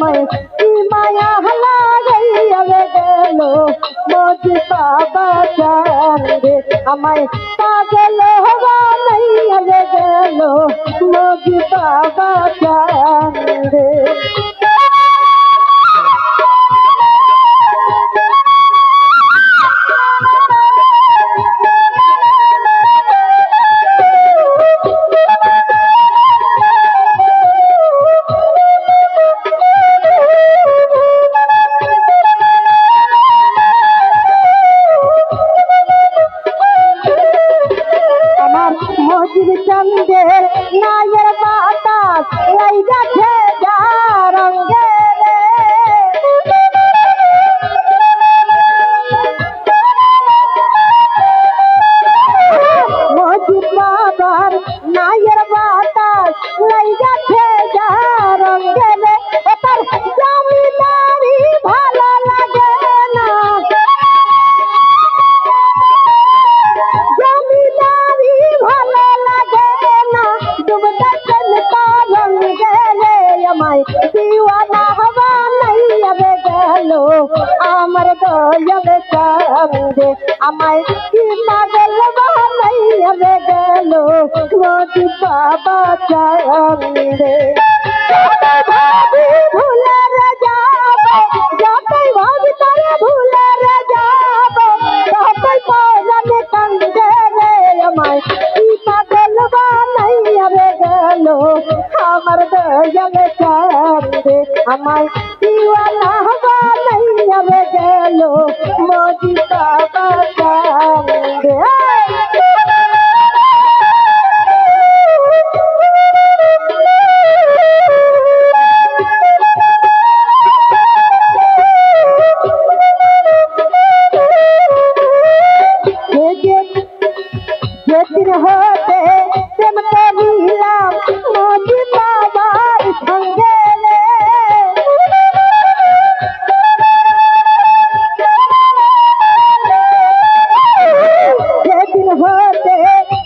আমায় কি মায়া লাগাইয়া গেল মোদি বাবা চান রে আমায় পাগল বানাইয়া গেল মোদি বাবা চান রে চন্দ্রে নায়ের বাতাস এই গাছে যা রঙে রে মজিদ বাবার নায়ের বাতাস এই গাছে যা রঙে রে তার জমিদারি ভালো লাগে না জমিদারি ভালো আমায় দিওয়ানা বানাইয়া গেল আমার দয়াল চাঁদে আমায় কি পাগল বানাইয়া গেল মোদি বাবা চাঁদে ভুলে রে যাব যতই ভাবি তারে ভুলে রে যাব ততই পরাণে কান্দে রে আমায় কি পাগল বানাইয়া গেল আমার দয়াল চাঁদে আমায় দিওয়ানা বানাইয়া গেল মোদি বাবা চাঁদে যেদিন হতে প্রেম করিলাম মোদি বাবার সঙ্গে রে যেদিন হতে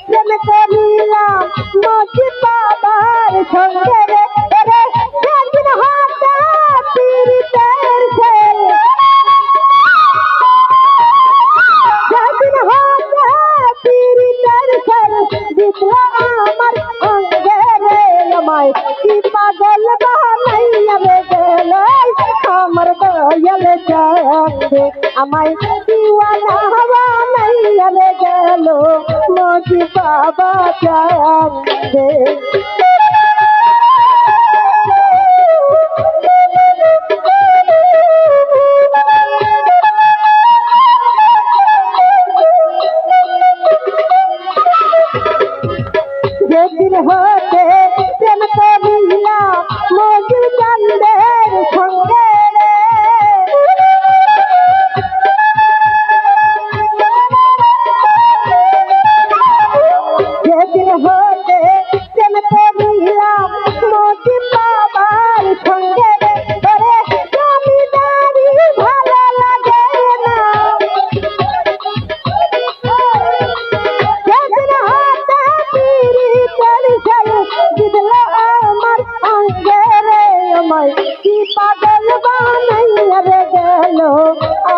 প্রেম করিলাম মোদি বাবার সঙ্গে রে সেদিন হতে পীড়িতের ছেল সেদিন হতে পীড়িতের ছেল দিতল আমার অঙ্গে রে আমায় কি পাগল বানাইয়া গেল আমার দয়াল চাঁদে আমায় দিওয়ানা বানাইয়া গেল মোদি বাবা চাঁদে যেদিন হতে প্রেম করিলাম মোদি চাঁদের সঙ্গে রে যেদিন হতে প্রেম করিলাম মোদি বাবার সঙ্গে রে জমিদারি ভালো লাগে না যেদিন হতে পীড়িতের ছেল দিতল আমার অঙ্গে রে আমায় কি পাগল বানাইয়া গেল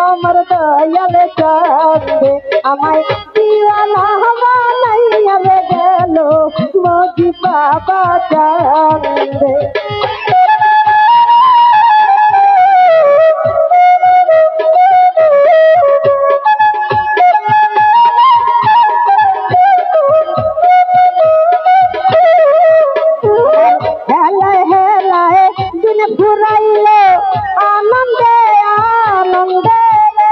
আমার দয়াল চাঁদে আমায় দিওয়ানা বানাইয়া গেল মোদি বাবা চাঁদে হেলায় হেলায় দিন ফুরাইল আনন্দে আনন্দে রে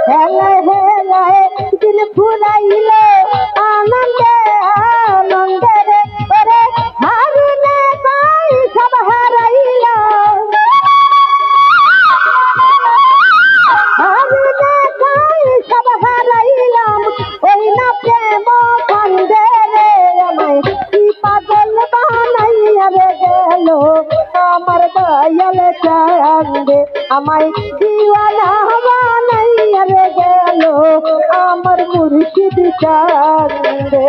হেলায় হেলায় দিন ফুরাইল আনন্দে আনন্দে রে হারিলে তাই সব হারাইল হারিলে তাই সব হারাইলাম ওই না প্রেম কান্দে রে আমায় কি পাগল বানাইয়া গেল আমার দয়াল চাঁদে আমায় দিওয়ানা বানাইয়া রে গেল আমার মুর্শিদ চাঁদে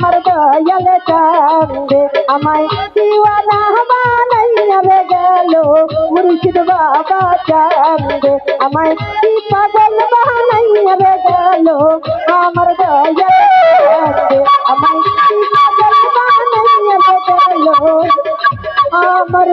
আমার দয়াল চাঁদে আমায় দিওয়ানা বানাইয়া রে গেল মুর্শিদ বাবা চাঁদে আমায় পাগল বানাইয়া রে গেল আমার দয়াল চাঁদে আমায় পাগল বানাইয়া রে গেল আমার